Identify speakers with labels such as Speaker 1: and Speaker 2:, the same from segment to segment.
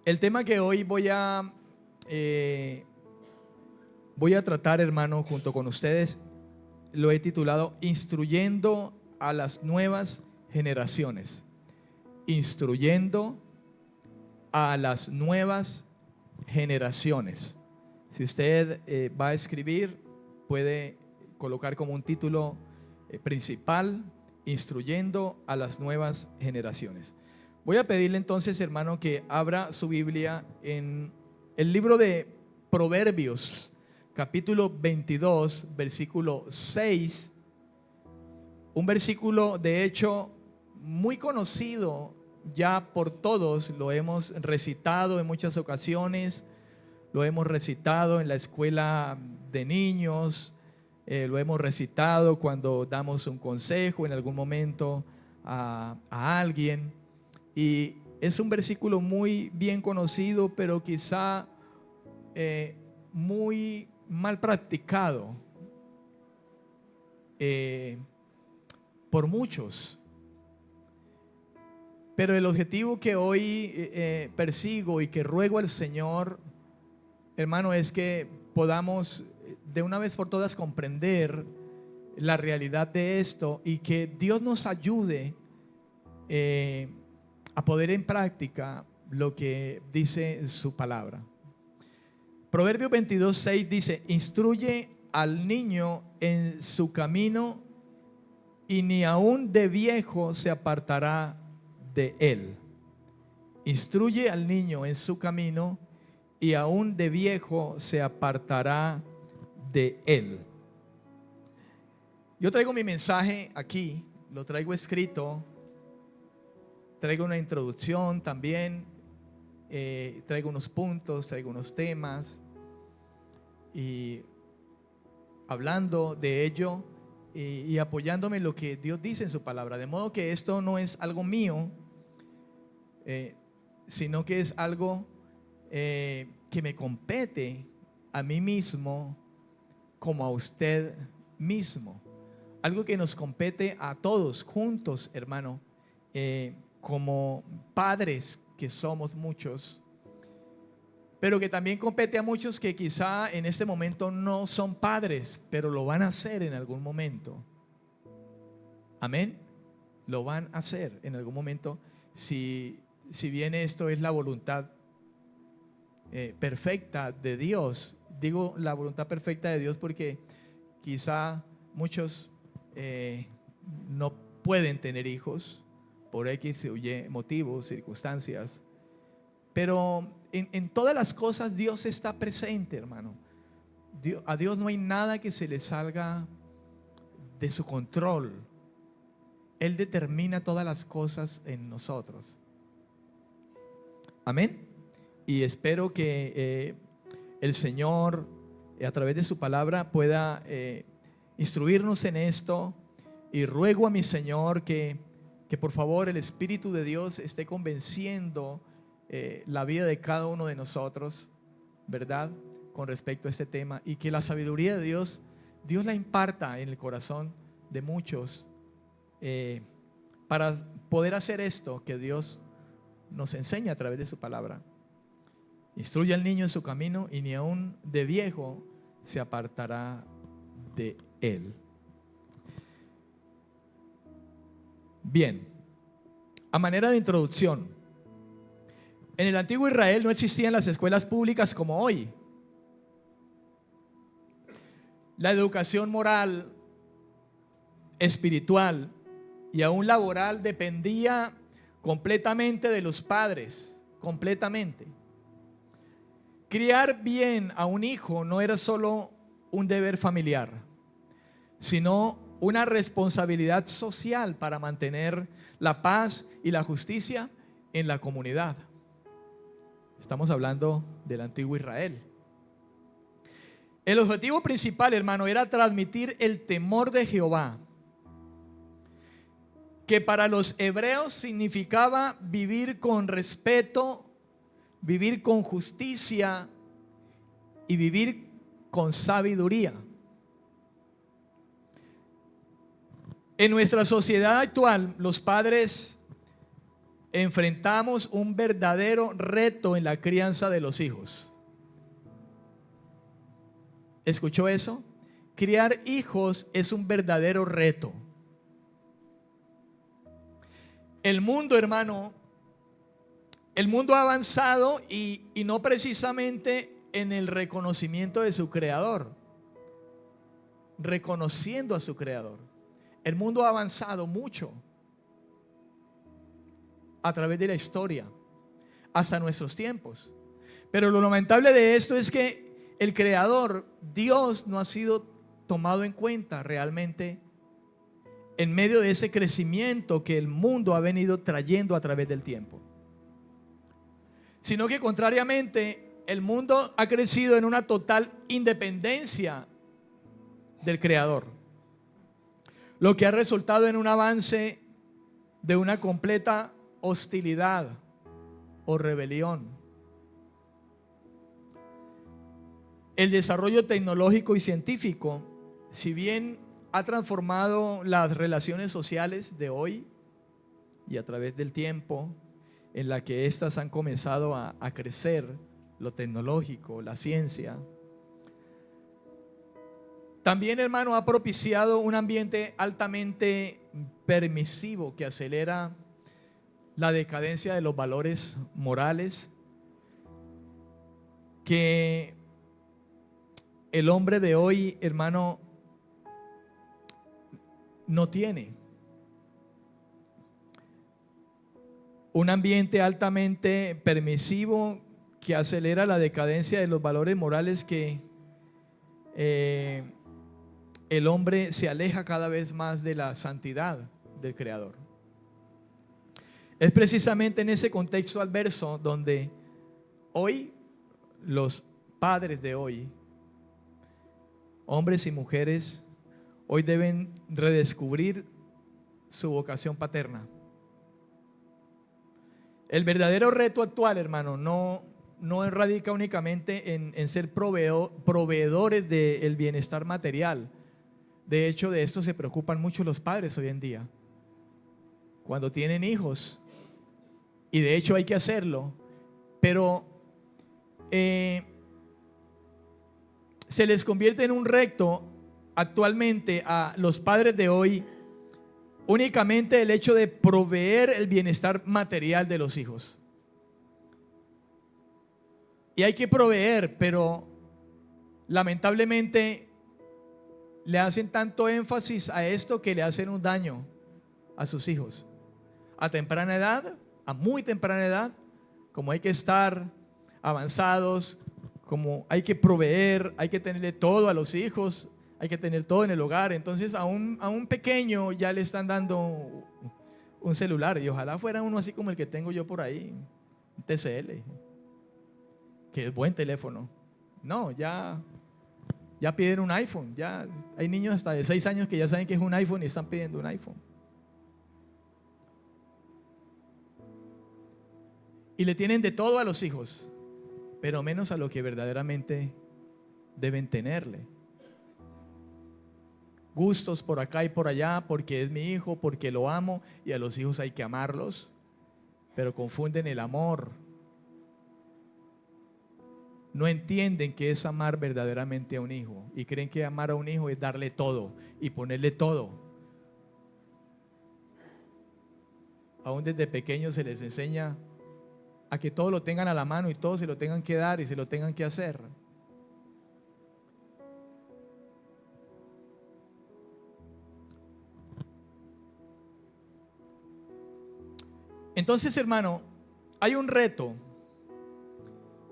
Speaker 1: El tema que hoy voy a tratar, hermano, junto con ustedes, lo he titulado Instruyendo a las nuevas generaciones. Instruyendo a las nuevas generaciones. Si usted va a escribir, puede colocar como un título principal, Instruyendo a las nuevas generaciones. Voy a pedirle entonces, hermano, que abra su Biblia en el libro de Proverbios, capítulo 22, versículo 6. Un versículo, de hecho, muy conocido ya por todos. Lo hemos recitado en muchas ocasiones. Lo hemos recitado en la escuela de niños. Lo hemos recitado cuando damos un consejo en algún momento a alguien. Y es un versículo muy bien conocido, pero quizá muy mal practicado por muchos. Pero el objetivo que hoy persigo y que ruego al Señor, hermano, es que podamos de una vez por todas comprender la realidad de esto y que Dios nos ayude a poner en práctica lo que dice su palabra. Proverbios 22:6 dice: instruye al niño en su camino y ni aun de viejo se apartará de él. Instruye al niño en su camino y aun de viejo se apartará de él. Yo traigo mi mensaje aquí, lo traigo escrito. Traigo una introducción también, traigo unos puntos, traigo unos temas y hablando de ello y apoyándome en lo que Dios dice en su palabra. De modo que esto no es algo mío, sino que es algo que me compete a mí mismo como a usted mismo. Algo que nos compete a todos juntos, hermano. Como padres que somos muchos, pero que también compete a muchos que quizá en este momento no son padres, pero lo van a hacer en algún momento. Amén. Lo van a hacer en algún momento, si bien esto es la voluntad perfecta de Dios. Digo la voluntad perfecta de Dios porque quizá muchos no pueden tener hijos por X o Y motivos, circunstancias. Pero en todas las cosas Dios está presente, hermano. A Dios no hay nada que se le salga de su control. Él determina todas las cosas en nosotros. Amén. Y espero que el Señor, a través de su palabra, pueda instruirnos en esto. Y ruego a mi Señor que por favor el Espíritu de Dios esté convenciendo la vida de cada uno de nosotros, ¿verdad? Con respecto a este tema, y que la sabiduría de Dios la imparta en el corazón de muchos para poder hacer esto que Dios nos enseña a través de su palabra. Instruye al niño en su camino y ni aun de viejo se apartará de él. Bien, a manera de introducción, en el antiguo Israel no existían las escuelas públicas como hoy. La educación moral, espiritual y aún laboral dependía completamente de los padres, completamente. Criar bien a un hijo no era solo un deber familiar, sino una responsabilidad social para mantener la paz y la justicia en la comunidad. Estamos hablando del antiguo Israel. El objetivo principal, hermano, era transmitir el temor de Jehová, que para los hebreos significaba vivir con respeto, vivir con justicia y vivir con sabiduría. En nuestra sociedad actual, los padres enfrentamos un verdadero reto en la crianza de los hijos. ¿Escuchó eso? Criar hijos es un verdadero reto. El mundo, hermano, el mundo ha avanzado y no precisamente en el reconocimiento de su creador, reconociendo a su creador. El mundo ha avanzado mucho a través de la historia hasta nuestros tiempos. Pero lo lamentable de esto es que el creador, Dios, no ha sido tomado en cuenta realmente en medio de ese crecimiento que el mundo ha venido trayendo a través del tiempo. Sino que contrariamente, el mundo ha crecido en una total independencia del creador, lo que ha resultado en un avance de una completa hostilidad o rebelión. El desarrollo tecnológico y científico, si bien ha transformado las relaciones sociales de hoy y a través del tiempo en la que éstas han comenzado a crecer, lo tecnológico, la ciencia, también, hermano, ha propiciado un ambiente altamente permisivo que acelera la decadencia de los valores morales que el hombre de hoy, hermano, no tiene. Un ambiente altamente permisivo que acelera la decadencia de los valores morales que el hombre se aleja cada vez más de la santidad del Creador. Es precisamente en ese contexto adverso donde hoy los padres de hoy, hombres y mujeres, hoy deben redescubrir su vocación paterna. El verdadero reto actual, hermano, no radica únicamente en ser proveedores del bienestar material. De hecho, de esto se preocupan mucho los padres hoy en día, cuando tienen hijos, y de hecho hay que hacerlo, pero se les convierte en un reto actualmente a los padres de hoy únicamente el hecho de proveer el bienestar material de los hijos. Y hay que proveer, pero lamentablemente le hacen tanto énfasis a esto que le hacen un daño a sus hijos. A temprana edad, a muy temprana edad, como hay que estar avanzados, como hay que proveer, hay que tenerle todo a los hijos, hay que tener todo en el hogar. Entonces a un pequeño ya le están dando un celular, y ojalá fuera uno así como el que tengo yo por ahí, un TCL, que es buen teléfono. No, ya piden un iPhone. Ya hay niños hasta de 6 años que ya saben que es un iPhone y están pidiendo un iPhone. Y le tienen de todo a los hijos, pero menos a lo que verdaderamente deben tenerle. Gustos por acá y por allá, porque es mi hijo, porque lo amo, y a los hijos hay que amarlos, pero confunden el amor. No entienden qué es amar verdaderamente a un hijo, y creen que amar a un hijo es darle todo y ponerle todo. Aún desde pequeños se les enseña a que todo lo tengan a la mano y todo se lo tengan que dar y se lo tengan que hacer. Entonces, hermano, hay un reto.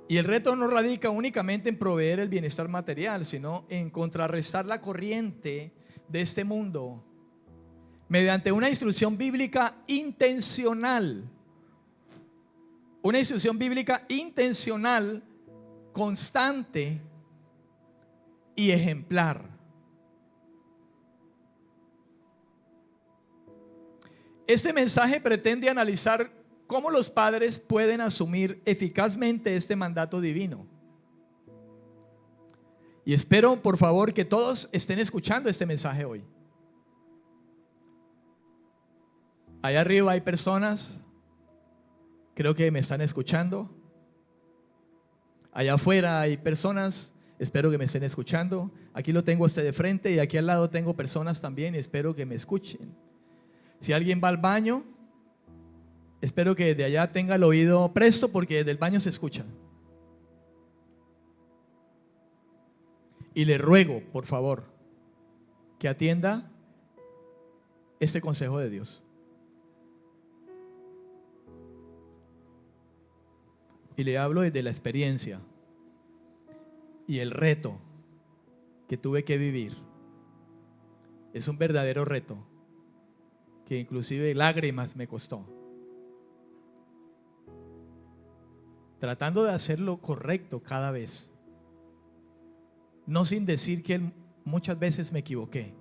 Speaker 1: Y el reto no radica únicamente en proveer el bienestar material, sino en contrarrestar la corriente de este mundo mediante una instrucción bíblica intencional. Una instrucción bíblica intencional, constante y ejemplar. Este mensaje pretende analizar cómo los padres pueden asumir eficazmente este mandato divino. Y espero, por favor, que todos estén escuchando este mensaje hoy. Allá arriba hay personas Creo que me están escuchando. Allá afuera hay personas, espero que me estén escuchando. Aquí lo tengo a usted de frente y aquí al lado tengo personas también, espero que me escuchen. Si alguien va al baño, espero que desde allá tenga el oído presto porque desde el baño se escucha. Y le ruego, por favor, que atienda este consejo de Dios. Y le hablo desde la experiencia y el reto que tuve que vivir. Es un verdadero reto que inclusive lágrimas me costó. Tratando de hacer lo correcto cada vez. No sin decir que muchas veces me equivoqué.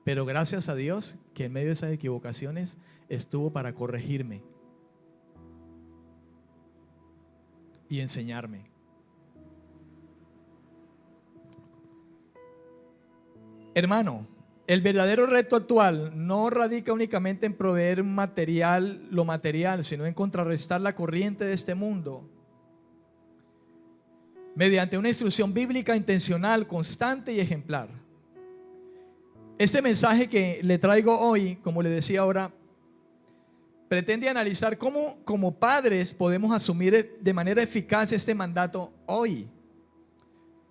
Speaker 1: Pero gracias a Dios que en medio de esas equivocaciones estuvo para corregirme y enseñarme. Hermano, el verdadero reto actual no radica únicamente en proveer lo material, sino en contrarrestar la corriente de este mundo mediante una instrucción bíblica intencional, constante y ejemplar. Este mensaje que le traigo hoy, como le decía ahora, pretende analizar cómo como padres podemos asumir de manera eficaz este mandato hoy,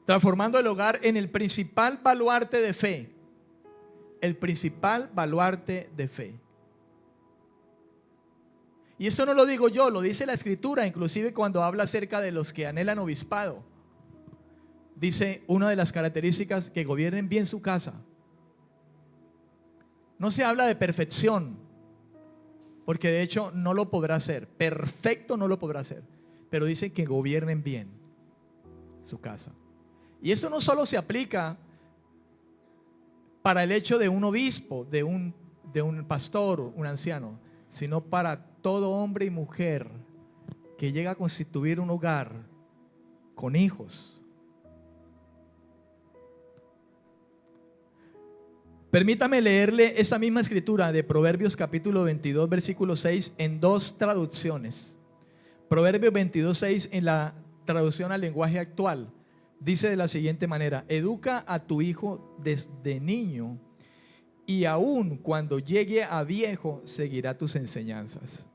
Speaker 1: transformando el hogar en el principal baluarte de fe. El principal baluarte de fe. Y eso no lo digo yo, lo dice la Escritura, inclusive cuando habla acerca de los que anhelan obispado. Dice una de las características que gobiernen bien su casa. No se habla de perfección, porque de hecho no lo podrá hacer. Perfecto no lo podrá hacer. Pero dice que gobiernen bien su casa. Y eso no solo se aplica para el hecho de un obispo, de un pastor, un anciano, sino para todo hombre y mujer que llega a constituir un hogar con hijos. Permítame leerle esta misma escritura de Proverbios capítulo 22, versículo 6 en dos traducciones. Proverbios 22, 6 en la traducción al lenguaje actual. Dice de la siguiente manera: educa a tu hijo desde niño y aun cuando llegue a viejo seguirá tus enseñanzas.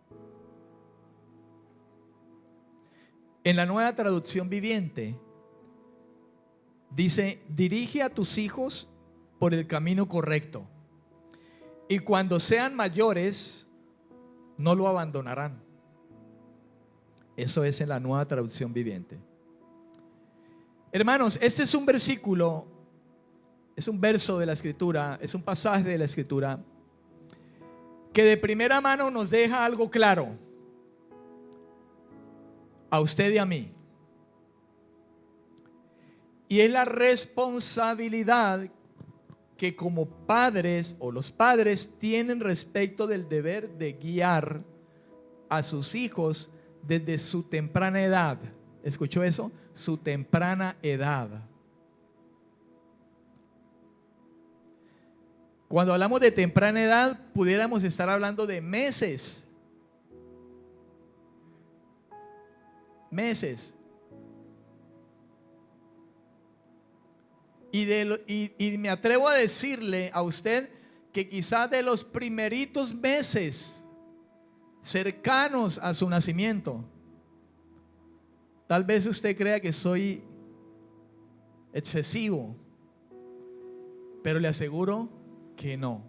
Speaker 1: En la Nueva Traducción Viviente dice: dirige a tus hijos por el camino correcto y cuando sean mayores no lo abandonarán. Eso es en la Nueva Traducción Viviente. Hermanos, este es un versículo, es un verso de la Escritura, es un pasaje de la Escritura que de primera mano nos deja algo claro a usted y a mí. Y es la responsabilidad que como padres o los padres tienen respecto del deber de guiar a sus hijos desde su temprana edad. ¿Escuchó eso? Su temprana edad. Cuando hablamos de temprana edad, pudiéramos estar hablando de meses. Meses. Y me atrevo a decirle a usted que quizás de los primeritos meses cercanos a su nacimiento, tal vez usted crea que soy excesivo, pero le aseguro que no.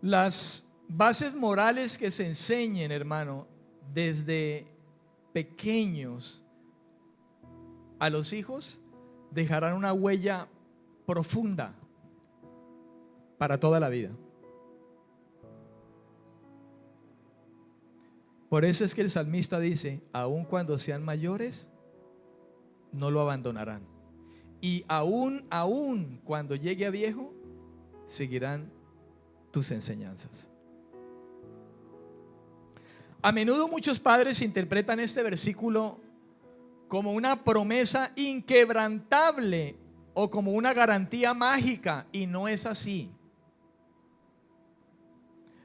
Speaker 1: Las bases morales que se enseñen, hermano, desde pequeños a los hijos, dejarán una huella profunda para toda la vida. Por eso es que el salmista dice: aun cuando sean mayores, no lo abandonarán. Y aun cuando llegue a viejo, seguirán tus enseñanzas. A menudo muchos padres interpretan este versículo como una promesa inquebrantable o como una garantía mágica, y no es así.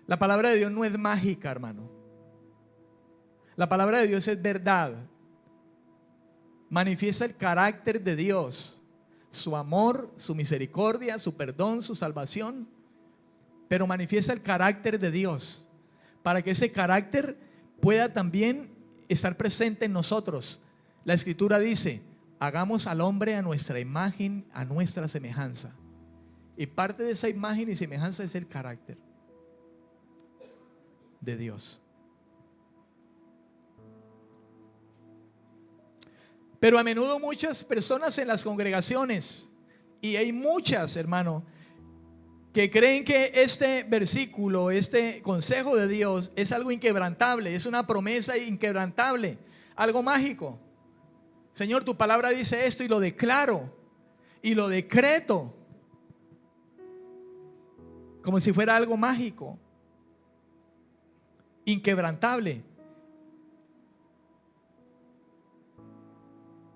Speaker 1: La palabra de Dios no es mágica, hermano. La palabra de Dios es verdad. Manifiesta el carácter de Dios, su amor, su misericordia, su perdón, su salvación, pero manifiesta el carácter de Dios para que ese carácter pueda también estar presente en nosotros. La Escritura dice: hagamos al hombre a nuestra imagen, a nuestra semejanza. Y parte de esa imagen y semejanza es el carácter de Dios. Pero a menudo muchas personas en las congregaciones, y hay muchas, hermano, que creen que este versículo, este consejo de Dios es algo inquebrantable, es una promesa inquebrantable, algo mágico. Señor, tu palabra dice esto y lo declaro y lo decreto, como si fuera algo mágico, inquebrantable.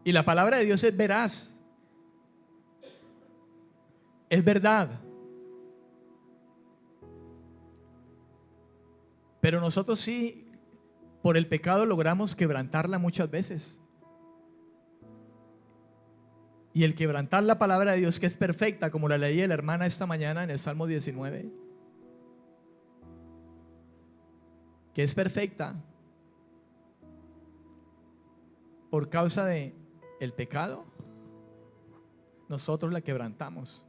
Speaker 1: Y la palabra de Dios es veraz, es verdad. Pero nosotros sí, por el pecado logramos quebrantarla muchas veces. Y el quebrantar la palabra de Dios, que es perfecta, como la leía la hermana esta mañana en el Salmo 19, que es perfecta, por causa de el pecado, nosotros la quebrantamos.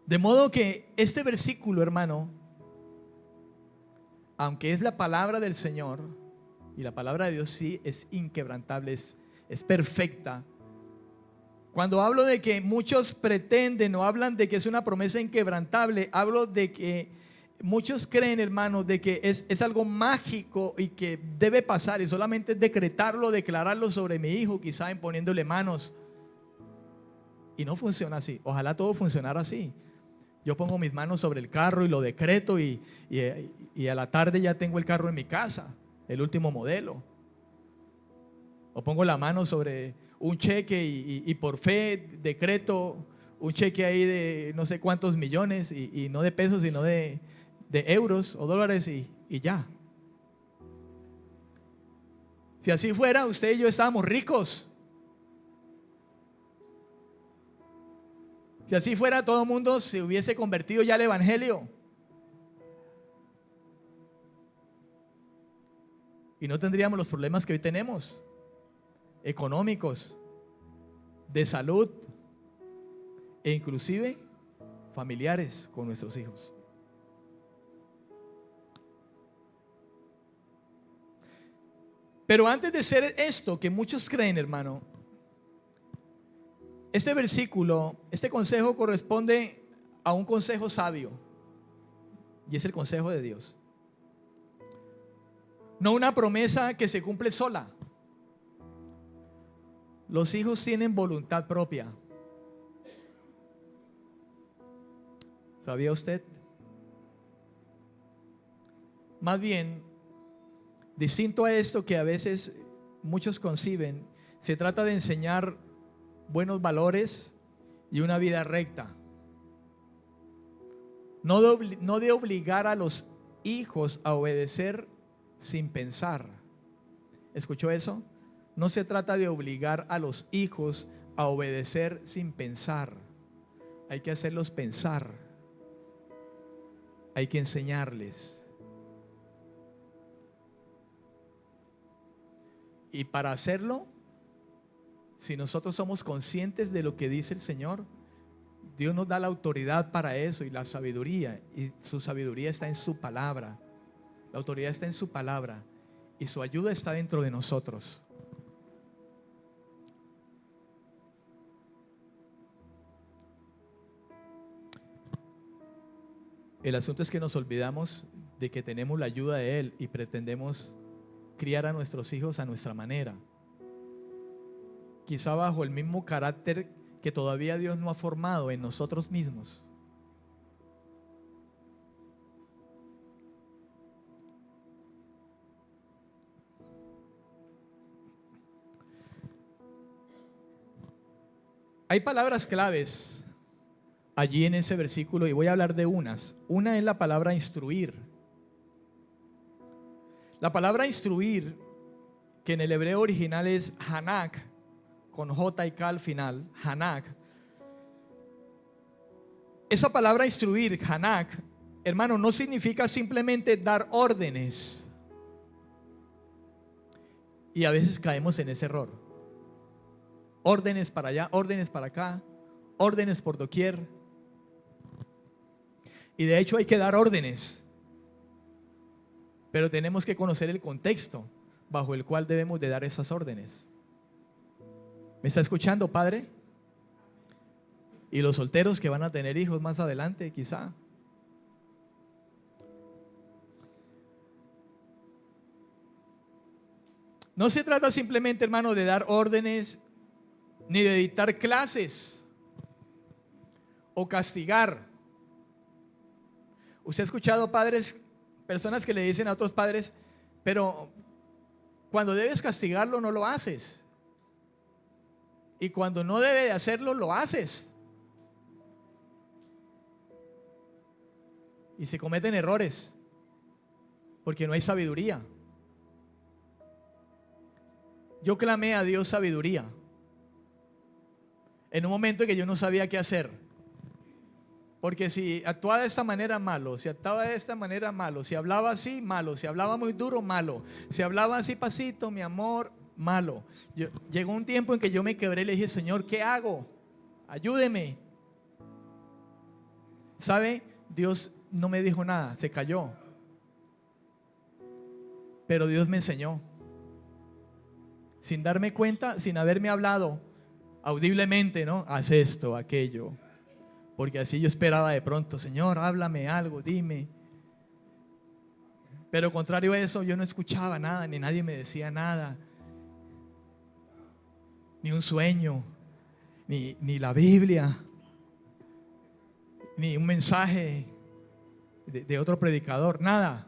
Speaker 1: De modo que este versículo, hermano, aunque es la palabra del Señor, y la palabra de Dios sí es inquebrantable, es perfecta. Cuando hablo de que muchos pretenden o hablan de que es una promesa inquebrantable, hablo de que muchos creen, hermano, de que es algo mágico y que debe pasar, y solamente es decretarlo, declararlo sobre mi hijo, quizá imponiéndole manos. Y no funciona así. Ojalá todo funcionara así. Yo pongo mis manos sobre el carro y lo decreto, y a la tarde ya tengo el carro en mi casa, el último modelo. O pongo la mano sobre un cheque y por fe decreto un cheque ahí de no sé cuántos millones, y no de pesos sino de euros o dólares, y ya. Si así fuera, usted y yo estábamos ricos. Si así fuera, todo el mundo se hubiese convertido ya al evangelio y no tendríamos los problemas que hoy tenemos, económicos, de salud e inclusive familiares con nuestros hijos. Pero antes de ser esto que muchos creen, hermano, este versículo, este consejo corresponde a un consejo sabio, y es el consejo de Dios. No una promesa que se cumple sola. Los hijos tienen voluntad propia. ¿Sabía usted? Más bien, distinto a esto que a veces muchos conciben, se trata de enseñar buenos valores y una vida recta. No de obligar a los hijos a obedecer sin pensar. ¿Escuchó eso? No se trata de obligar a los hijos a obedecer sin pensar. Hay que hacerlos pensar. Hay que enseñarles. Y para hacerlo, si nosotros somos conscientes de lo que dice el Señor, Dios nos da la autoridad para eso y la sabiduría. Y su sabiduría está en su palabra. La autoridad está en su palabra. Y su ayuda está dentro de nosotros. El asunto es que nos olvidamos de que tenemos la ayuda de Él y pretendemos criar a nuestros hijos a nuestra manera, quizá bajo el mismo carácter que todavía Dios no ha formado en nosotros mismos. Hay palabras claves allí en ese versículo y voy a hablar de unas. Una es la palabra instruir. La palabra instruir, que en el hebreo original es hanak, con J y K al final, hanak. Esa palabra instruir, hanak, hermano, no significa simplemente dar órdenes. Y a veces caemos en ese error. Órdenes para allá, órdenes para acá, órdenes por doquier. Y de hecho hay que dar órdenes. Pero tenemos que conocer el contexto bajo el cual debemos de dar esas órdenes. ¿Me está escuchando, padre? Y los solteros que van a tener hijos más adelante, quizá. No se trata simplemente, hermano, de dar órdenes ni de dictar clases o castigar. Usted ha escuchado padres, personas que le dicen a otros padres, pero cuando debes castigarlo no lo haces. Y cuando no debe de hacerlo, lo haces. Y se cometen errores porque no hay sabiduría. Yo clamé a Dios sabiduría en un momento en que yo no sabía qué hacer. Porque si actuaba de esta manera, malo. Si actuaba de esta manera, malo. Si hablaba así, malo. Si hablaba muy duro, malo. Si hablaba así pasito, mi amor, malo. Llegó un tiempo en que yo me quebré y le dije, Señor, ¿qué hago? Ayúdeme. ¿Sabe? Dios no me dijo nada, se cayó. Pero Dios me enseñó. Sin darme cuenta, sin haberme hablado audiblemente, ¿no? Haz esto, aquello. Porque así yo esperaba de pronto, Señor, háblame algo, dime. Pero contrario a eso, yo no escuchaba nada, ni nadie me decía nada. Ni un sueño, ni la Biblia, ni un mensaje de otro predicador, nada.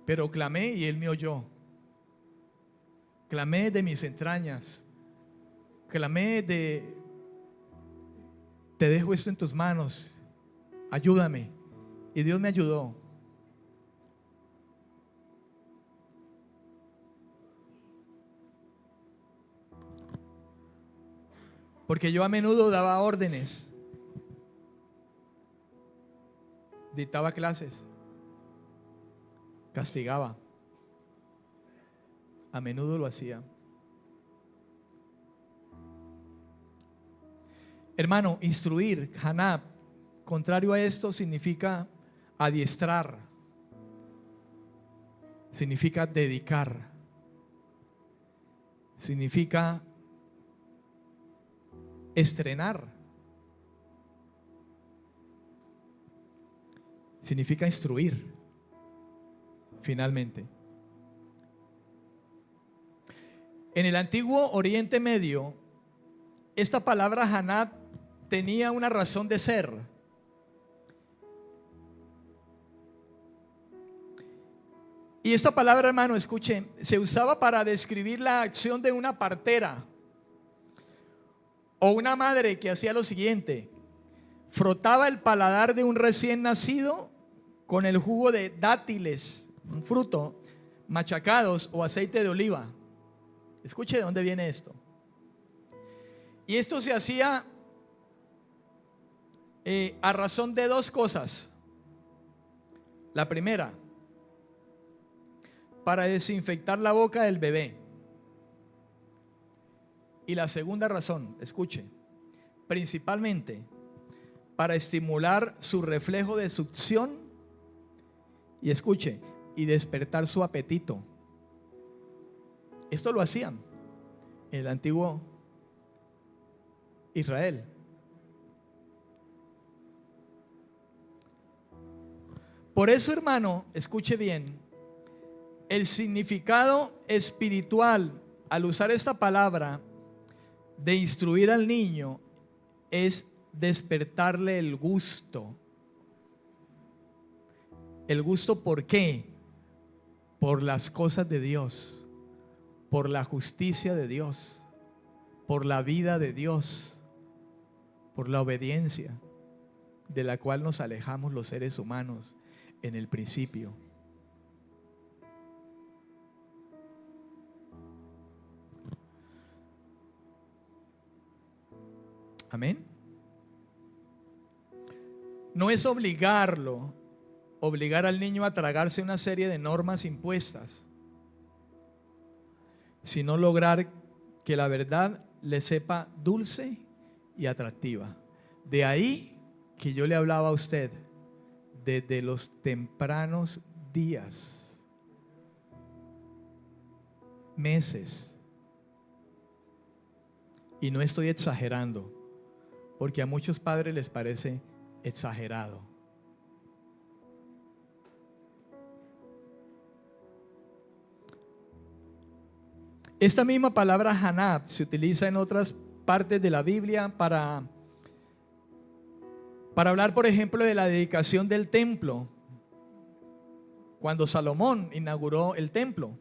Speaker 1: Pero clamé y Él me oyó. Clamé de mis entrañas. Clamé te dejo esto en tus manos, ayúdame. Y Dios me ayudó. Porque yo a menudo daba órdenes, dictaba clases, castigaba. A menudo lo hacía. Hermano, instruir, hanab, contrario a esto, significa adiestrar, significa dedicar, significa estrenar, significa instruir, finalmente. En el antiguo Oriente Medio, esta palabra hanab tenía una razón de ser. Y esta palabra, hermano, escuchen, se usaba para describir la acción de una partera o una madre que hacía lo siguiente: frotaba el paladar de un recién nacido con el jugo de dátiles, un fruto, machacados o aceite de oliva. Escuche de dónde viene esto. Y esto se hacía a razón de dos cosas. La primera, para desinfectar la boca del bebé. Y la segunda razón, escuche, principalmente para estimular su reflejo de succión y escuche, y despertar su apetito. Esto lo hacían en el antiguo Israel. Por eso, hermano, escuche bien, el significado espiritual al usar esta palabra de instruir al niño es despertarle el gusto. ¿El gusto por qué? Por las cosas de Dios, por la justicia de Dios, por la vida de Dios, por la obediencia de la cual nos alejamos los seres humanos en el principio. Amén. No es obligar al niño a tragarse una serie de normas impuestas, sino lograr que la verdad le sepa dulce y atractiva. De ahí que yo le hablaba a usted desde los tempranos días, meses, y no estoy exagerando, porque a muchos padres les parece exagerado. Esta misma palabra Hanab se utiliza en otras partes de la Biblia para hablar, por ejemplo, de la dedicación del templo, cuando Salomón inauguró el templo.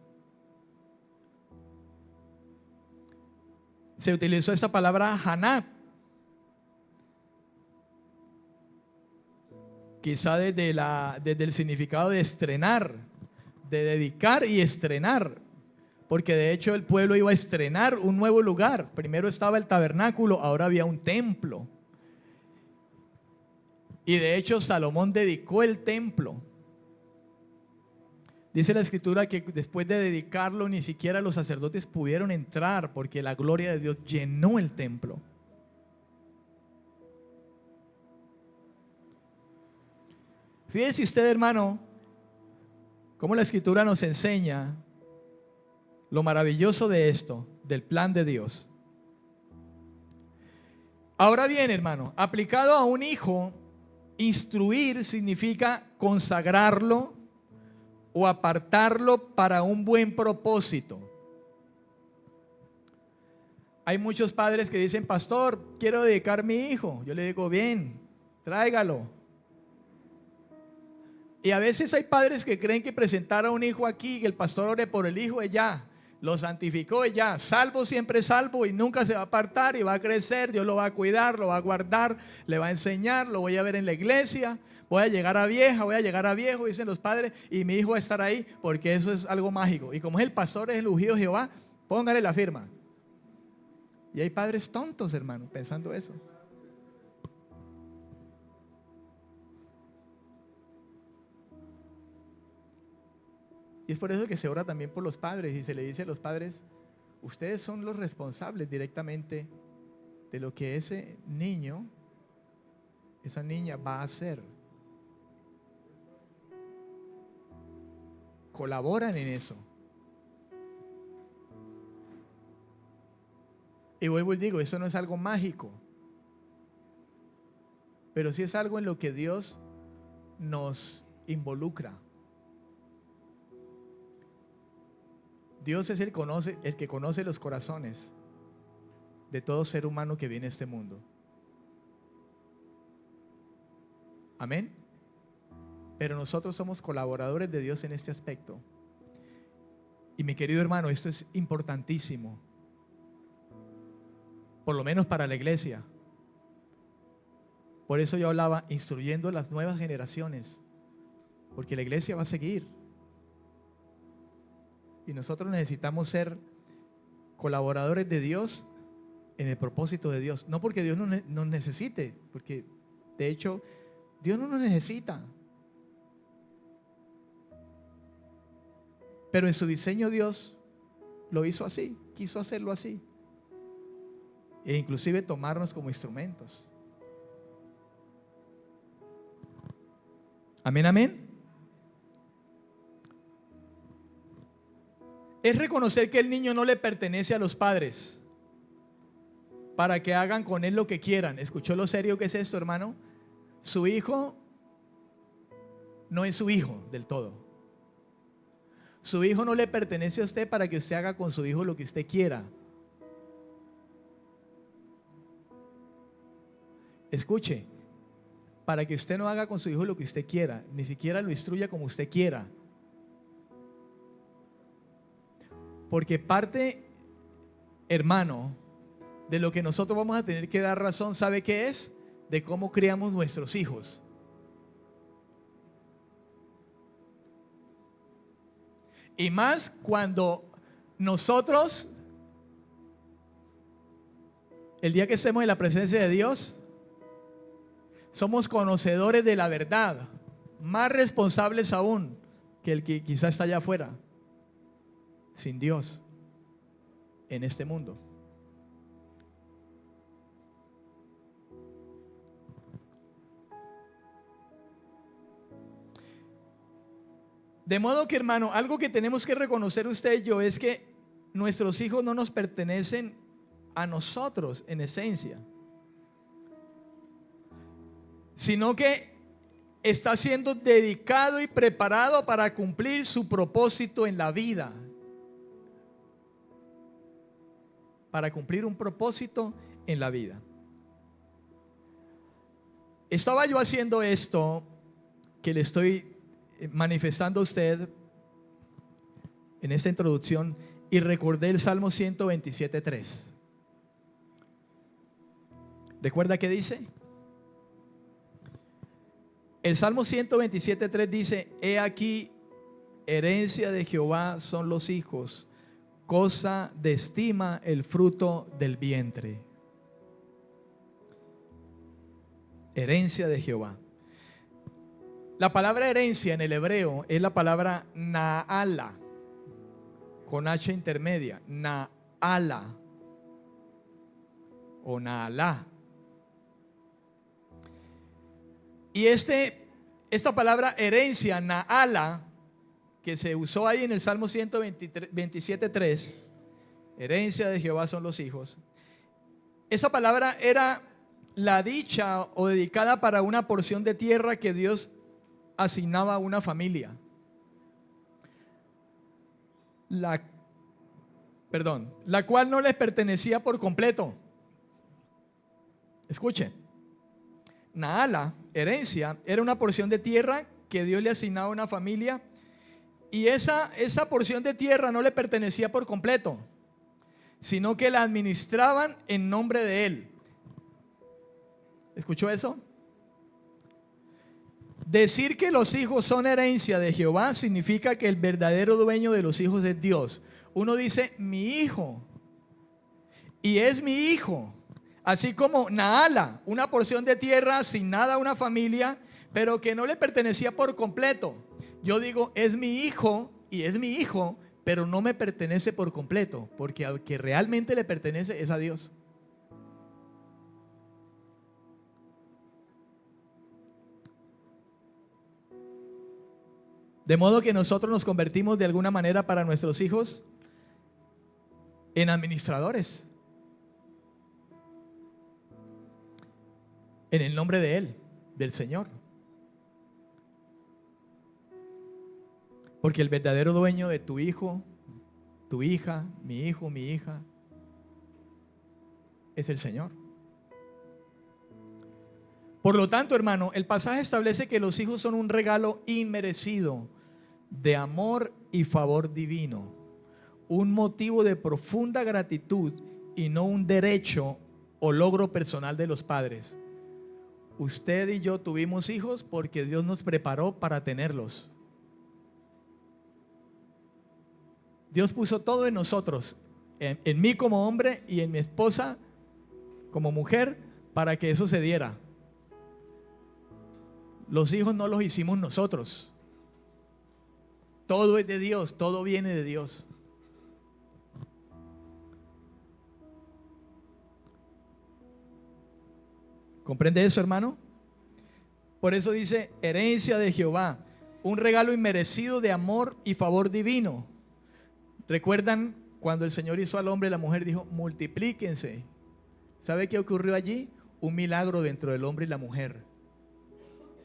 Speaker 1: Se utilizó esta palabra Hanab, quizá desde el significado de estrenar, de dedicar y estrenar, porque de hecho el pueblo iba a estrenar un nuevo lugar. Primero estaba el tabernáculo, ahora había un templo. Y de hecho Salomón dedicó el templo. Dice la escritura que después de dedicarlo ni siquiera los sacerdotes pudieron entrar porque la gloria de Dios llenó el templo. Fíjese usted, hermano, cómo la escritura nos enseña lo maravilloso de esto, del plan de Dios. Ahora bien, hermano, aplicado a un hijo, instruir significa consagrarlo o apartarlo para un buen propósito. Hay muchos padres que dicen: pastor, quiero dedicar a mi hijo. Yo le digo: bien, tráigalo. Y a veces hay padres que creen que presentar a un hijo aquí, que el pastor ore por el hijo, y ya, lo santificó y ya, salvo siempre salvo y nunca se va a apartar y va a crecer, Dios lo va a cuidar, lo va a guardar, le va a enseñar, lo voy a ver en la iglesia, voy a llegar a vieja, voy a llegar a viejo, dicen los padres, y mi hijo va a estar ahí porque eso es algo mágico. Y como es el pastor, es el ungido de Jehová, póngale la firma. Y hay padres tontos, hermano, pensando eso. Y es por eso que se ora también por los padres y se le dice a los padres: ustedes son los responsables directamente de lo que ese niño, esa niña va a hacer. Colaboran en eso. Y vuelvo y digo, eso no es algo mágico, pero sí es algo en lo que Dios nos involucra. Dios es el que conoce los corazones de todo ser humano que viene a este mundo. Amén. Pero nosotros somos colaboradores de Dios en este aspecto. Y mi querido hermano, esto es importantísimo, por lo menos para la iglesia. Por eso yo hablaba instruyendo a las nuevas generaciones, porque la iglesia va a seguir. Y nosotros necesitamos ser colaboradores de Dios en el propósito de Dios. No porque Dios nos necesite, porque de hecho Dios no nos necesita. Pero en su diseño Dios lo hizo así, quiso hacerlo así. E inclusive tomarnos como instrumentos. Amén, amén. Es reconocer que el niño no le pertenece a los padres para que hagan con él lo que quieran. ¿Escuchó lo serio que es esto, hermano? Su hijo no es su hijo del todo. Su hijo no le pertenece a usted para que usted haga con su hijo lo que usted quiera. Escuche, para que usted no haga con su hijo lo que usted quiera, ni siquiera lo instruya como usted quiera. Porque parte, hermano, de lo que nosotros vamos a tener que dar razón, ¿sabe qué es? De cómo criamos nuestros hijos. Y más cuando nosotros, el día que estemos en la presencia de Dios, somos conocedores de la verdad, más responsables aún que el que quizá está allá afuera, sin Dios, en este mundo. De modo que, hermano, algo que tenemos que reconocer usted y yo es que nuestros hijos no nos pertenecen a nosotros en esencia, sino que está siendo dedicado y preparado para cumplir su propósito en la vida, para cumplir un propósito en la vida. Estaba yo haciendo esto que le estoy manifestando a usted en esta introducción y recordé el Salmo 127:3. ¿Recuerda qué dice? El Salmo 127:3 dice: he aquí, herencia de Jehová son los hijos, cosa de estima el fruto del vientre. Herencia de Jehová. La palabra herencia en el hebreo es la palabra naala, con H intermedia, naala o naala. Y esta palabra herencia, naala, que se usó ahí en el Salmo 127:3, herencia de Jehová son los hijos. Esa palabra era la dicha o dedicada para una porción de tierra que Dios asignaba a una familia. La cual no les pertenecía por completo. Escuchen, naala, herencia, era una porción de tierra que Dios le asignaba a una familia, y esa porción de tierra no le pertenecía por completo, sino que la administraban en nombre de él. ¿Escuchó eso? Decir que los hijos son herencia de Jehová significa que el verdadero dueño de los hijos es Dios. Uno dice mi hijo, y es mi hijo. Así como naala, una porción de tierra asignada a una familia, pero que no le pertenecía por completo. Yo digo es mi hijo y es mi hijo, pero no me pertenece por completo, porque al que realmente le pertenece es a Dios. De modo que nosotros nos convertimos de alguna manera para nuestros hijos en administradores, en el nombre de Él, del Señor. Porque el verdadero dueño de tu hijo, tu hija, mi hijo, mi hija, es el Señor. Por lo tanto, hermano, el pasaje establece que los hijos son un regalo inmerecido de amor y favor divino, un motivo de profunda gratitud y no un derecho o logro personal de los padres. Usted y yo tuvimos hijos porque Dios nos preparó para tenerlos. Dios puso todo en nosotros, en mí como hombre y en mi esposa como mujer, para que eso se diera. Los hijos no los hicimos nosotros. Todo es de Dios, todo viene de Dios. ¿Comprende eso, hermano? Por eso dice herencia de Jehová, un regalo inmerecido de amor y favor divino. ¿Recuerdan cuando el Señor hizo al hombre y la mujer? Dijo, multiplíquense. ¿Sabe qué ocurrió allí? Un milagro dentro del hombre y la mujer.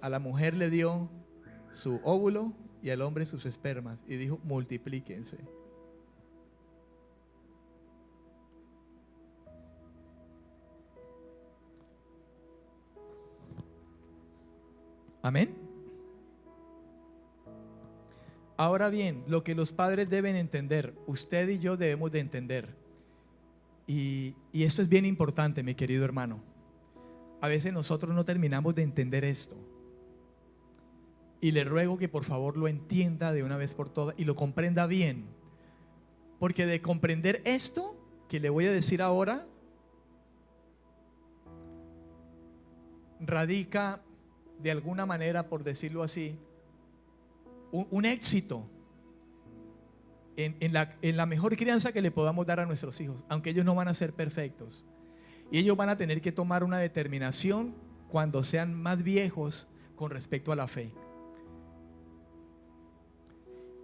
Speaker 1: A la mujer le dio su óvulo y al hombre sus espermas, y dijo, multiplíquense. Amén. Ahora bien, lo que los padres deben entender, usted y yo debemos de entender, Y esto es bien importante, mi querido hermano. A veces nosotros no terminamos de entender esto. Y le ruego que por favor lo entienda de una vez por todas y lo comprenda bien. Porque de comprender esto que le voy a decir ahora, radica de alguna manera, por decirlo así, un éxito en la mejor crianza que le podamos dar a nuestros hijos, aunque ellos no van a ser perfectos. Y ellos van a tener que tomar una determinación cuando sean más viejos con respecto a la fe.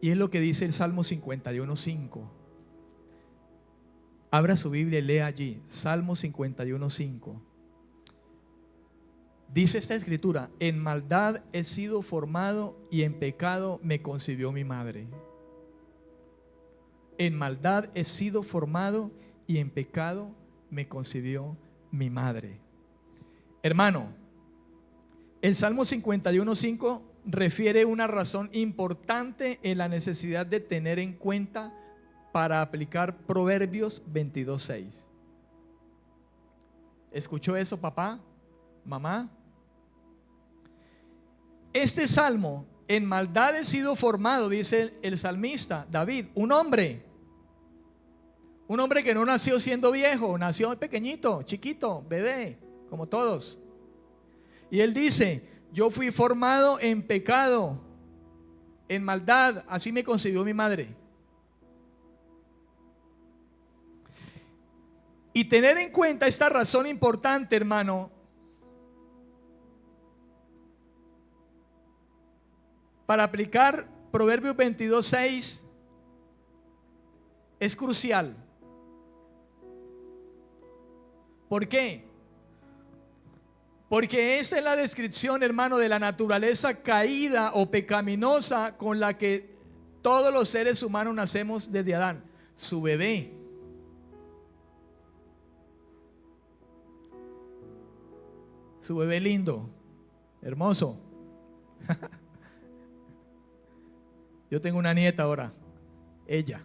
Speaker 1: Y es lo que dice el Salmo 51:5. Abra su Biblia y lea allí, Salmo 51:5. Dice esta escritura: en maldad he sido formado y en pecado me concibió mi madre. En maldad he sido formado y en pecado me concibió mi madre. Hermano, el Salmo 51:5 refiere una razón importante en la necesidad de tener en cuenta para aplicar Proverbios 22:6. ¿Escuchó eso, papá? ¿Mamá? Este salmo: en maldad he sido formado, dice el salmista David, un hombre que no nació siendo viejo, nació pequeñito, chiquito, bebé, como todos. Y él dice: yo fui formado en pecado, en maldad, así me concibió mi madre. Y tener en cuenta esta razón importante, hermano, para aplicar Proverbios 22:6 es crucial. ¿Por qué? Porque esta es la descripción, hermano, de la naturaleza caída o pecaminosa con la que todos los seres humanos nacemos desde Adán. Su bebé. Su bebé lindo, hermoso. Yo tengo una nieta ahora, ella,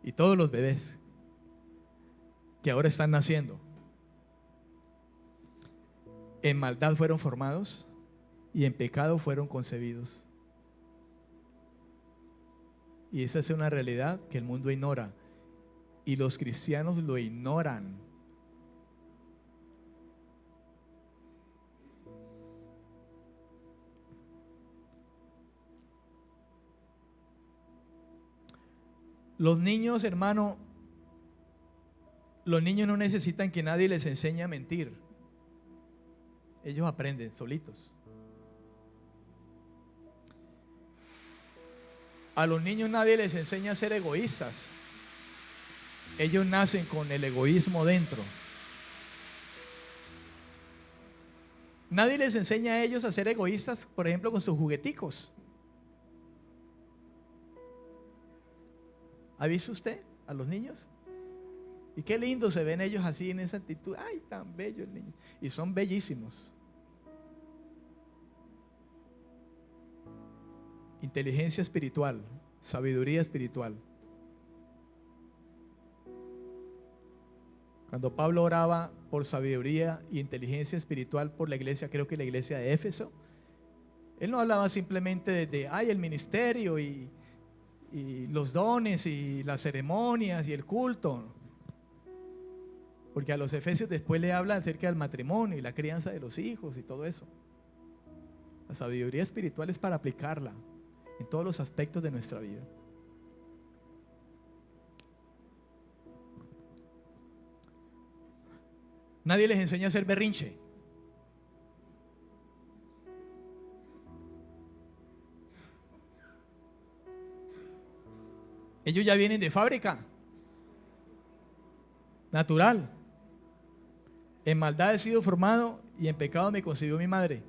Speaker 1: y todos los bebés que ahora están naciendo. En maldad fueron formados y en pecado fueron concebidos. Y esa es una realidad que el mundo ignora y los cristianos lo ignoran. Los niños, hermano, los niños no necesitan que nadie les enseñe a mentir. Ellos aprenden solitos. A los niños nadie les enseña a ser egoístas. Ellos nacen con el egoísmo dentro. Nadie les enseña a ellos a ser egoístas, por ejemplo, con sus jugueticos. ¿Ha visto usted a los niños? Y qué lindo se ven ellos así en esa actitud. Ay, tan bello el niño. Y son bellísimos. Inteligencia espiritual, sabiduría espiritual. Cuando Pablo oraba por sabiduría y inteligencia espiritual por la iglesia, creo que la iglesia de Éfeso, él no hablaba simplemente de el ministerio y los dones y las ceremonias y el culto, porque a los efesios después le habla acerca del matrimonio y la crianza de los hijos y todo eso. La sabiduría espiritual es para aplicarla en todos los aspectos de nuestra vida. Nadie les enseña a hacer berrinche. Ellos ya vienen de fábrica, natural. En maldad he sido formado y en pecado me concibió mi madre.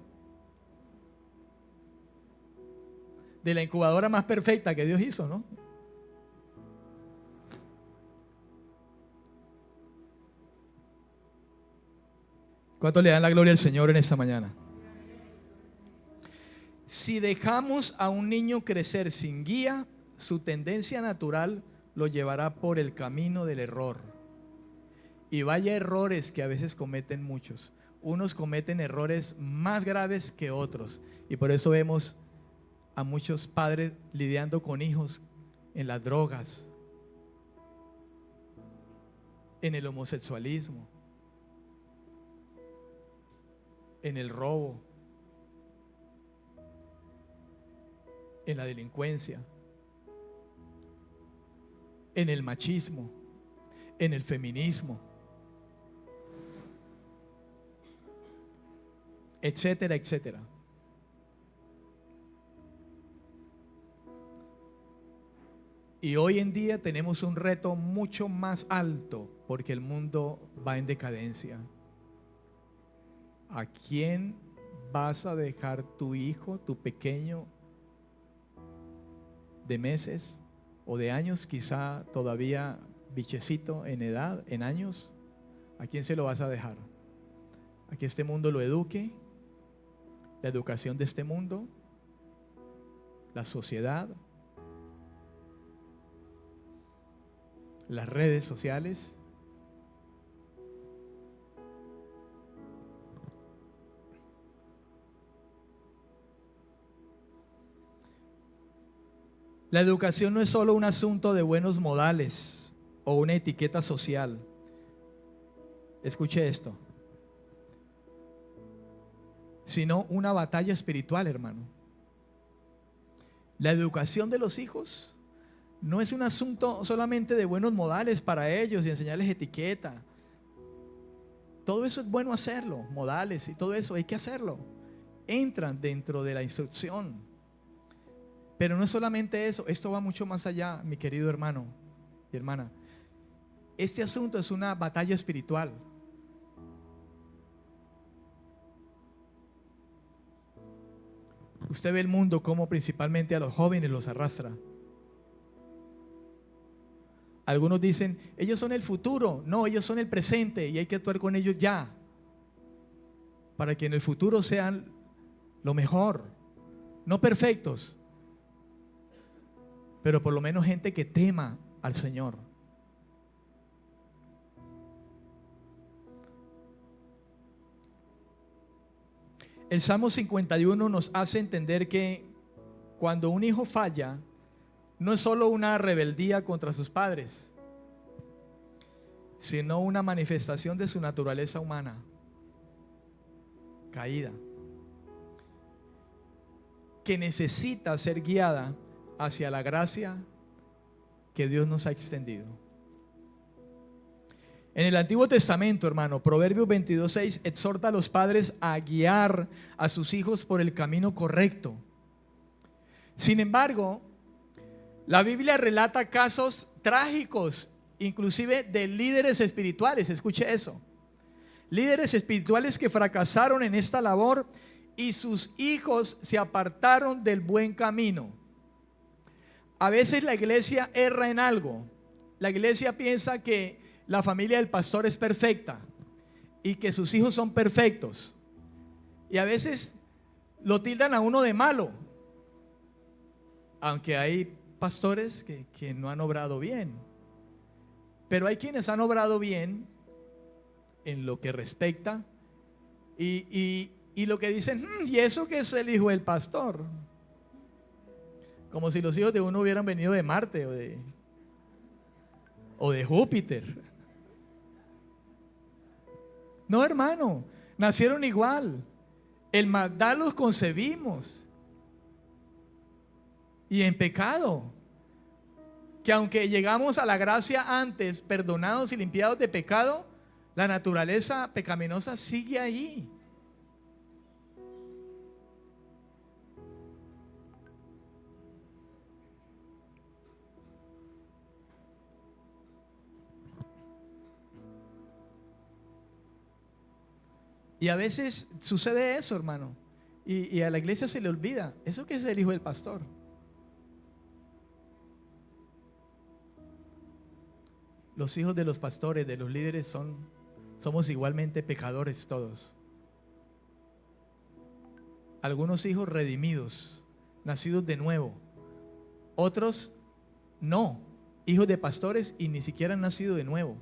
Speaker 1: De la incubadora más perfecta que Dios hizo, ¿no? ¿Cuánto le dan la gloria al Señor en esta mañana? Si dejamos a un niño crecer sin guía, su tendencia natural lo llevará por el camino del error. Y vaya errores que a veces cometen muchos. Unos cometen errores más graves que otros. Y por eso vemos a muchos padres lidiando con hijos en las drogas, en el homosexualismo, en el robo, en la delincuencia, en el machismo, en el feminismo, etcétera, etcétera. Y hoy en día tenemos un reto mucho más alto porque el mundo va en decadencia. ¿A quién vas a dejar tu hijo, tu pequeño de meses o de años, quizá todavía bichecito en edad, en años? ¿A quién se lo vas a dejar? ¿A que este mundo lo eduque? La educación de este mundo, la sociedad, las redes sociales. La educación no es solo un asunto de buenos modales o una etiqueta social. Escuche esto. Sino una batalla espiritual, hermano. La educación de los hijos no es un asunto solamente de buenos modales para ellos y enseñarles etiqueta. Todo eso es bueno hacerlo, modales y todo eso hay que hacerlo. Entran dentro de la instrucción. Pero no es solamente eso, esto va mucho más allá, mi querido hermano y hermana. Este asunto es una batalla espiritual. Usted ve el mundo como principalmente a los jóvenes los arrastra. Algunos dicen, ellos son el futuro. No, ellos son el presente y hay que actuar con ellos ya, para que en el futuro sean lo mejor. No perfectos, pero por lo menos gente que tema al Señor. El Salmo 51 nos hace entender que cuando un hijo falla, no es solo una rebeldía contra sus padres, sino una manifestación de su naturaleza humana caída, que necesita ser guiada hacia la gracia que Dios nos ha extendido. En el Antiguo Testamento, hermano, Proverbios 22:6 exhorta a los padres a guiar a sus hijos por el camino correcto. Sin embargo, la Biblia relata casos trágicos, inclusive de líderes espirituales. Escuche eso. Líderes espirituales que fracasaron en esta labor y sus hijos se apartaron del buen camino. A veces la iglesia erra en algo. La iglesia piensa que la familia del pastor es perfecta y que sus hijos son perfectos. Y a veces lo tildan a uno de malo. Aunque hay pastores que no han obrado bien. Pero hay quienes han obrado bien en lo que respecta y lo que dicen, ¿y eso que es el hijo del pastor? Como si los hijos de uno hubieran venido de Marte o de Júpiter. No, hermano, nacieron igual. En maldad los concebimos y en pecado. Que aunque llegamos a la gracia antes, perdonados y limpiados de pecado, la naturaleza pecaminosa sigue ahí. Y a veces sucede eso, hermano. Y a la iglesia se le olvida. ¿Eso qué es el hijo del pastor? Los hijos de los pastores, de los líderes, somos igualmente pecadores todos. Algunos hijos redimidos, nacidos de nuevo. Otros no, hijos de pastores y ni siquiera han nacido de nuevo.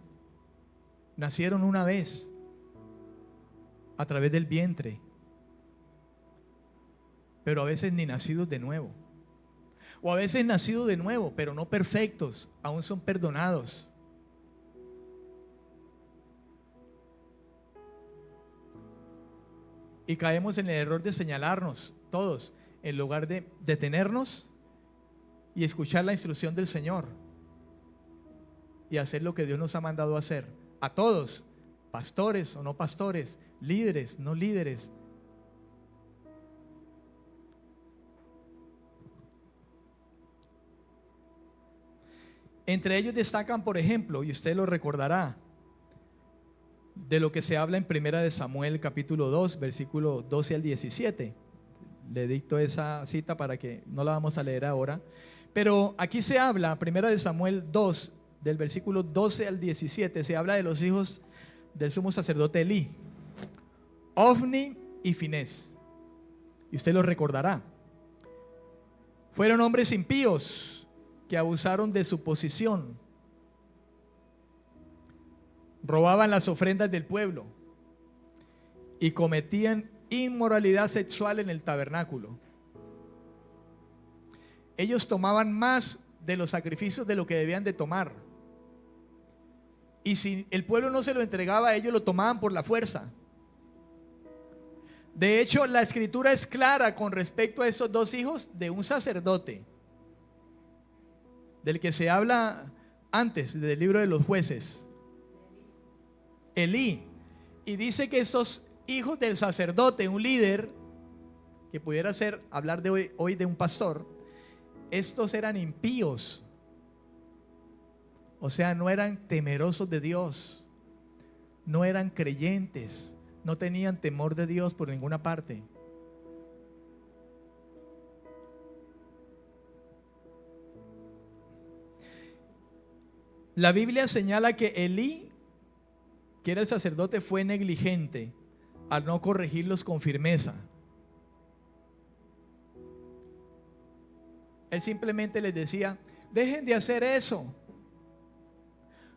Speaker 1: nacieron una vez a través del vientre, pero a veces ni nacidos de nuevo. O a veces nacidos de nuevo, pero no perfectos, aún son perdonados. Y caemos en el error de señalarnos todos, en lugar de detenernos y escuchar la instrucción del Señor y hacer lo que Dios nos ha mandado a hacer. A todos, pastores o no pastores, líderes, no líderes. Entre ellos destacan, por ejemplo, y usted lo recordará, de lo que se habla en Primera de Samuel capítulo 2, versículo 12 al 17. Le dicto esa cita para que no la vamos a leer ahora. Pero aquí se habla, Primera de Samuel 2, del versículo 12 al 17, se habla de los hijos del sumo sacerdote Elí, Ofni y Finés. Y usted lo recordará. Fueron hombres impíos que abusaron de su posición. Robaban las ofrendas del pueblo y cometían inmoralidad sexual en el tabernáculo. Ellos tomaban más de los sacrificios de lo que debían de tomar. Y si el pueblo no se lo entregaba, ellos lo tomaban por la fuerza. De hecho, la escritura es clara con respecto a esos dos hijos de un sacerdote, del que se habla antes del libro de los jueces, Elí. Y dice que estos hijos del sacerdote, un líder, que pudiera ser, hablar de hoy de un pastor, estos eran impíos. O sea, no eran temerosos de Dios, no eran creyentes, no tenían temor de Dios por ninguna parte. La Biblia señala que Elí, que era el sacerdote, fue negligente al no corregirlos con firmeza. Él simplemente les decía: dejen de hacer eso.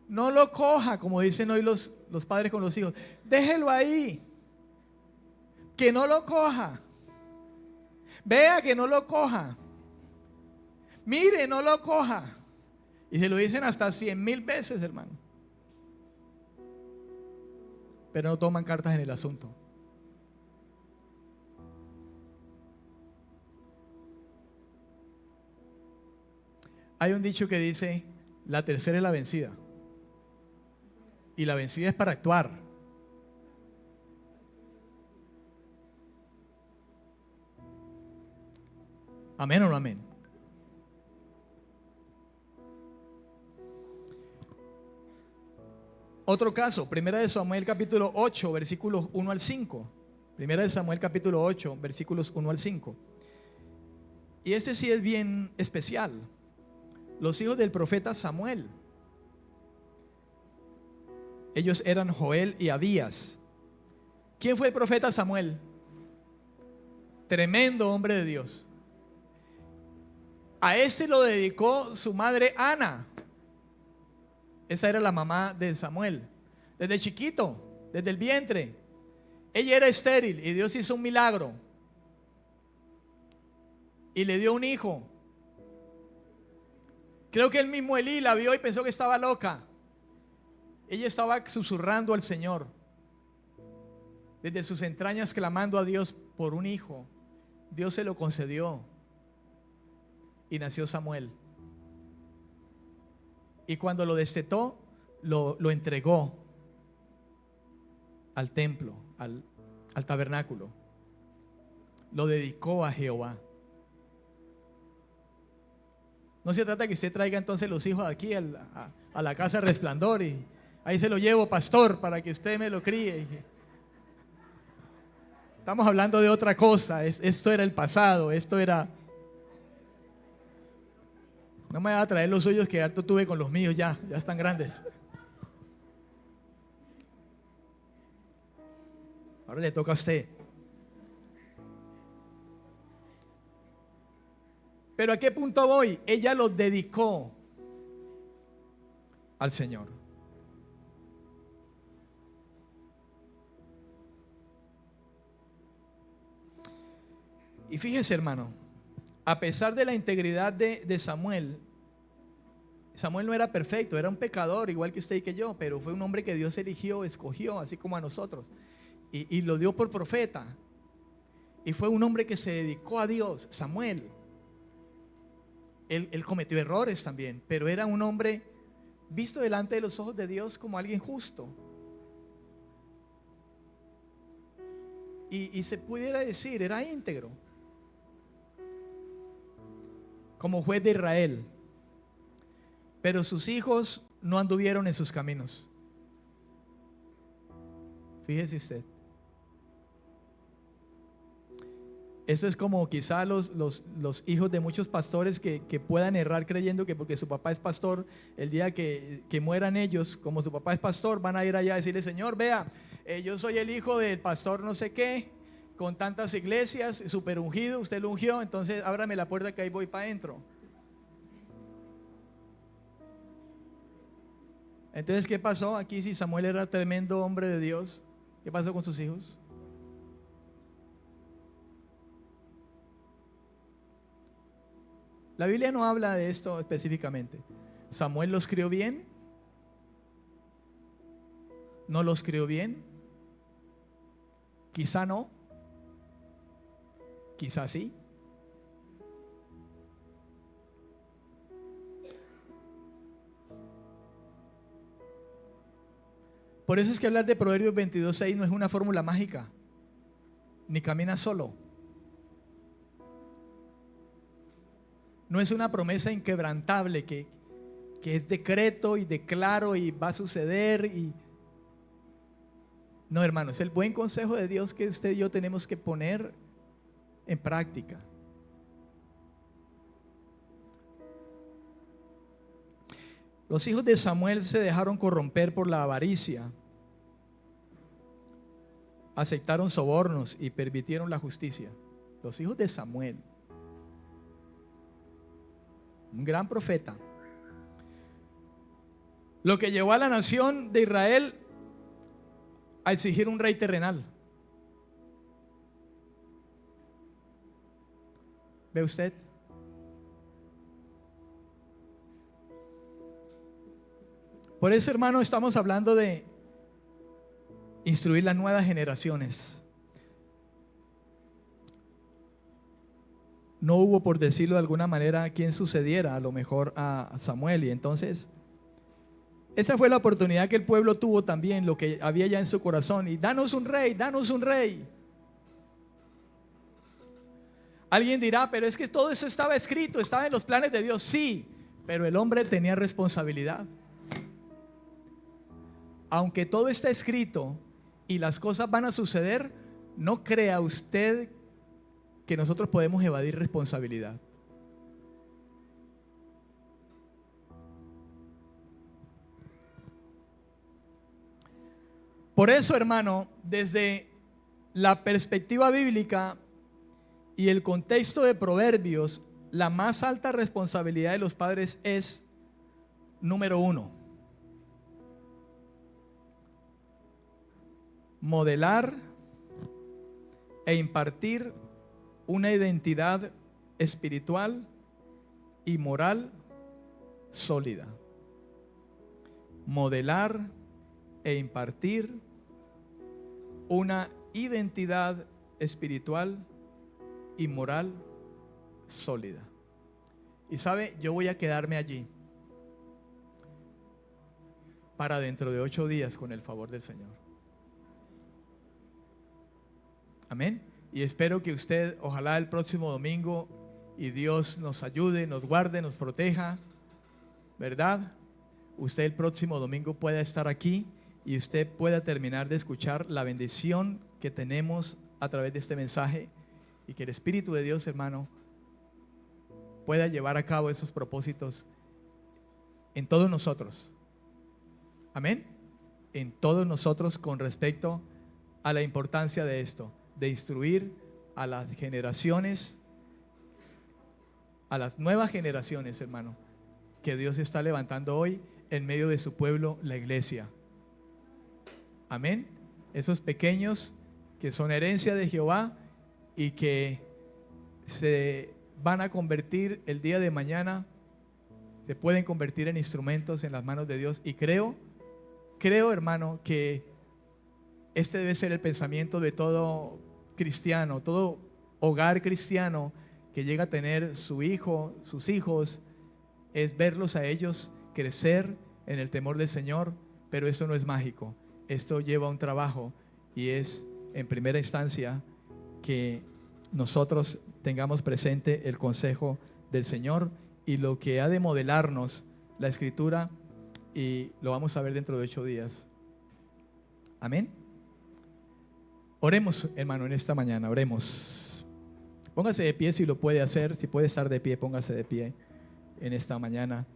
Speaker 1: No lo coja, como dicen hoy los padres con los hijos. Déjelo ahí. Que no lo coja. Vea que no lo coja. Mire, no lo coja. Y se lo dicen hasta 100,000 veces, hermano. Pero no toman cartas en el asunto. Hay un dicho que dice: la tercera es la vencida. Y la vencida es para actuar. ¿Amén o no amén? Otro caso, Primera de Samuel capítulo 8, versículos 1 al 5. Primera de Samuel capítulo 8, versículos 1 al 5. Y este sí es bien especial. Los hijos del profeta Samuel. Ellos eran Joel y Abías. ¿Quién fue el profeta Samuel? Tremendo hombre de Dios. A ese lo dedicó su madre Ana. Esa era la mamá de Samuel. Desde chiquito, desde el vientre. Ella era estéril y Dios hizo un milagro. Y le dio un hijo. Creo que el mismo Elí la vio y pensó que estaba loca. Ella estaba susurrando al Señor desde sus entrañas, clamando a Dios por un hijo. Dios se lo concedió y nació Samuel. Y cuando lo destetó, lo entregó al templo, al tabernáculo. Lo dedicó a Jehová. No se trata que usted traiga entonces los hijos aquí a la casa Resplandor y ahí se lo llevo, pastor, para que usted me lo críe. Estamos hablando de otra cosa. Esto era el pasado. Esto era... No me va a traer los suyos, que harto tuve con los míos, ya están grandes. Ahora le toca a usted. Pero ¿a qué punto voy? Ella los dedicó al Señor. Y fíjese, hermano, a pesar de la integridad de Samuel, Samuel no era perfecto, era un pecador igual que usted y que yo, pero fue un hombre que Dios eligió, escogió, así como a nosotros, y lo dio por profeta. Y fue un hombre que se dedicó a Dios, Samuel. Él cometió errores también, pero era un hombre visto delante de los ojos de Dios como alguien justo. Y se pudiera decir, era íntegro, como juez de Israel. Pero sus hijos no anduvieron en sus caminos. Fíjese usted. Eso es como quizá los hijos de muchos pastores que puedan errar creyendo que porque su papá es pastor, el día que mueran ellos, como su papá es pastor, van a ir allá a decirle: Señor, vea, yo soy el hijo del pastor no sé qué, con tantas iglesias, súper ungido, usted lo ungió, entonces ábrame la puerta que ahí voy para adentro. Entonces, ¿qué pasó aquí si Samuel era tremendo hombre de Dios? ¿Qué pasó con sus hijos? La Biblia no habla de esto específicamente. ¿Samuel los crió bien? ¿No los crió bien? Quizá no. Quizá sí. Por eso es que hablar de Proverbios 22:6 no es una fórmula mágica, ni camina solo. No es una promesa inquebrantable que es decreto y declaro y va a suceder. No, hermano, es el buen consejo de Dios que usted y yo tenemos que poner en práctica. Los hijos de Samuel se dejaron corromper por la avaricia, aceptaron sobornos y permitieron la justicia. Los hijos de Samuel, un gran profeta, lo que llevó a la nación de Israel a exigir un rey terrenal. ¿Ve usted? Por eso, hermano, estamos hablando de instruir las nuevas generaciones. No hubo, por decirlo de alguna manera, quien sucediera a lo mejor a Samuel, y entonces esa fue la oportunidad que el pueblo tuvo también, lo que había ya en su corazón. Y danos un rey, danos un rey. Alguien dirá: pero es que todo eso estaba escrito, estaba en los planes de Dios. Sí, pero el hombre tenía responsabilidad. Aunque todo está escrito y las cosas van a suceder, no crea usted que nosotros podemos evadir responsabilidad. Por eso, hermano, desde la perspectiva bíblica y el contexto de Proverbios, la más alta responsabilidad de los padres es, número uno, modelar e impartir una identidad espiritual y moral sólida. Modelar e impartir una identidad espiritual y moral sólida. Y sabe, yo voy a quedarme allí para dentro de 8 días con el favor del Señor. Amén. Y espero que usted, ojalá el próximo domingo, y Dios nos ayude, nos guarde, nos proteja, ¿verdad? Usted el próximo domingo pueda estar aquí y usted pueda terminar de escuchar la bendición que tenemos a través de este mensaje, y que el Espíritu de Dios, hermano, pueda llevar a cabo esos propósitos en todos nosotros. Amén. En todos nosotros, con respecto a la importancia de esto, de instruir a las generaciones, a las nuevas generaciones, hermano, que Dios está levantando hoy en medio de su pueblo, la iglesia. Amén. Esos pequeños que son herencia de Jehová y que se van a convertir el día de mañana, se pueden convertir en instrumentos en las manos de Dios. Y creo, hermano, que este debe ser el pensamiento de todo cristiano, todo hogar cristiano que llega a tener su hijo, sus hijos, es verlos a ellos crecer en el temor del Señor. Pero eso no es mágico, esto lleva un trabajo, y es en primera instancia que nosotros tengamos presente el consejo del Señor y lo que ha de modelarnos la Escritura, y lo vamos a ver dentro de 8 días. Amén. Oremos, hermano, en esta mañana, oremos. Póngase de pie si lo puede hacer, si puede estar de pie, póngase de pie en esta mañana.